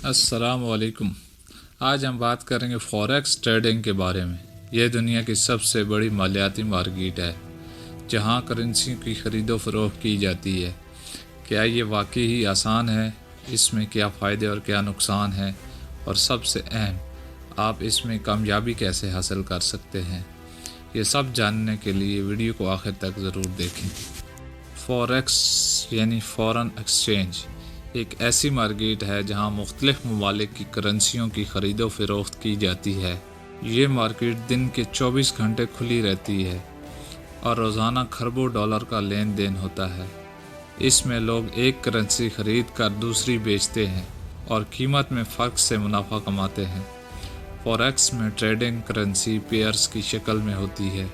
अस्सलाम वालेकुम। आज हम बात करेंगे फॉरेक्स ट्रेडिंग के बारे में। यह दुनिया की सबसे बड़ी मालियाती मार्केट है जहां करेंसी की खरीदो फरोख्त की जाती है। क्या ये वाकई ही आसान है? इसमें क्या फ़ायदे और क्या नुकसान हैं? और सबसे अहम, आप इसमें कामयाबी कैसे हासिल कर सकते हैं? ये सब जानने के लिए वीडियो को आखिर तक ज़रूर देखें। फॉरेक्स यानी फ़ॉरेन एक्सचेंज एक ऐसी मार्केट है जहां मुख्तलिफ ममालिक की करेंसियों की खरीदो फरोख्त की जाती है। ये मार्केट दिन के 24 घंटे खुली रहती है और रोज़ाना खरबों डॉलर का लेन देन होता है। इसमें लोग एक करेंसी खरीद कर दूसरी बेचते हैं और कीमत में फ़र्क से मुनाफा कमाते हैं। फॉरेक्स में ट्रेडिंग करेंसी पेयर्स की शक्ल में होती है,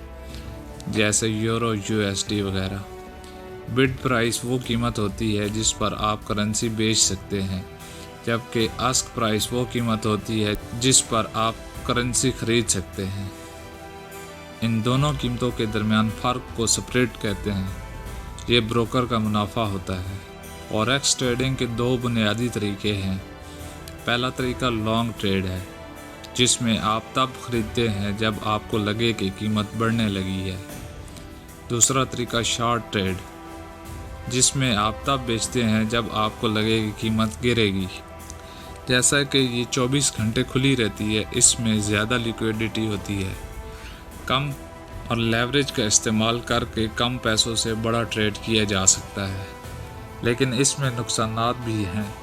जैसे यूरो, USD वगैरह। बिड प्राइस वो कीमत होती है जिस पर आप करेंसी बेच सकते हैं, जबकि आस्क प्राइस वो कीमत होती है जिस पर आप करेंसी खरीद सकते हैं। इन दोनों कीमतों के दरमियान फ़र्क को स्प्रेड कहते हैं। ये ब्रोकर का मुनाफा होता है। फॉरेक्स ट्रेडिंग के दो बुनियादी तरीके हैं। पहला तरीका लॉन्ग ट्रेड है, जिसमें आप तब खरीदते हैं जब आपको लगे कि कीमत बढ़ने लगी है। दूसरा तरीका शॉर्ट ट्रेड, जिसमें आप तब बेचते हैं जब आपको लगे कि कीमत गिरेगी। जैसा कि ये 24 घंटे खुली रहती है, इसमें ज़्यादा लिक्विडिटी होती है। कम और लेवरेज का इस्तेमाल करके कम पैसों से बड़ा ट्रेड किया जा सकता है, लेकिन इसमें नुकसानात भी हैं,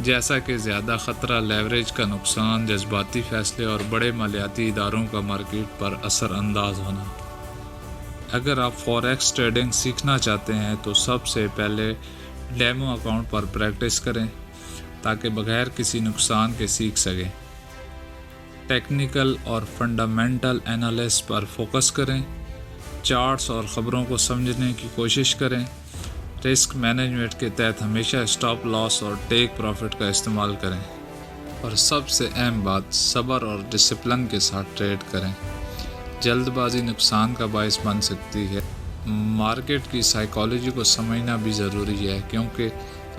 जैसा कि ज़्यादा ख़तरा, लेवरेज का नुकसान, जज्बाती फ़ैसले और बड़े मालियाती इदारों का मार्केट पर असर अंदाज होना। अगर आप फॉरेक्स ट्रेडिंग सीखना चाहते हैं तो सबसे पहले डेमो अकाउंट पर प्रैक्टिस करें ताकि बगैर किसी नुकसान के सीख सकें। टेक्निकल और फंडामेंटल एनालिसिस पर फोकस करें। चार्ट्स और ख़बरों को समझने की कोशिश करें। रिस्क मैनेजमेंट के तहत हमेशा स्टॉप लॉस और टेक प्रॉफिट का इस्तेमाल करें। और सबसे अहम बात, सब्र और डिसिप्लिन के साथ ट्रेड करें। जल्दबाजी नुकसान का बायस बन सकती है। मार्केट की साइकोलॉजी को समझना भी ज़रूरी है, क्योंकि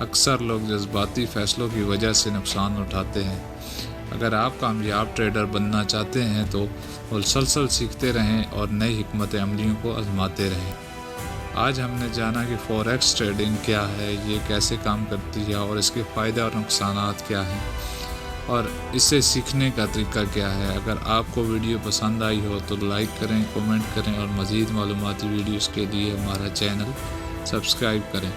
अक्सर लोग जज्बाती फ़ैसलों की वजह से नुकसान उठाते हैं। अगर आप कामयाब ट्रेडर बनना चाहते हैं तो मुसलसल सीखते रहें और नई हिकमत अमलियों को आजमाते रहें। आज हमने जाना कि फॉरेक्स ट्रेडिंग क्या है, ये कैसे काम करती है और इसके फ़ायदे और नुकसानात क्या हैं, और इसे सीखने का तरीका क्या है। अगर आपको वीडियो पसंद आई हो तो लाइक करें, कमेंट करें और मज़ीद मालूमाती वीडियोज़ के लिए हमारा चैनल सब्सक्राइब करें।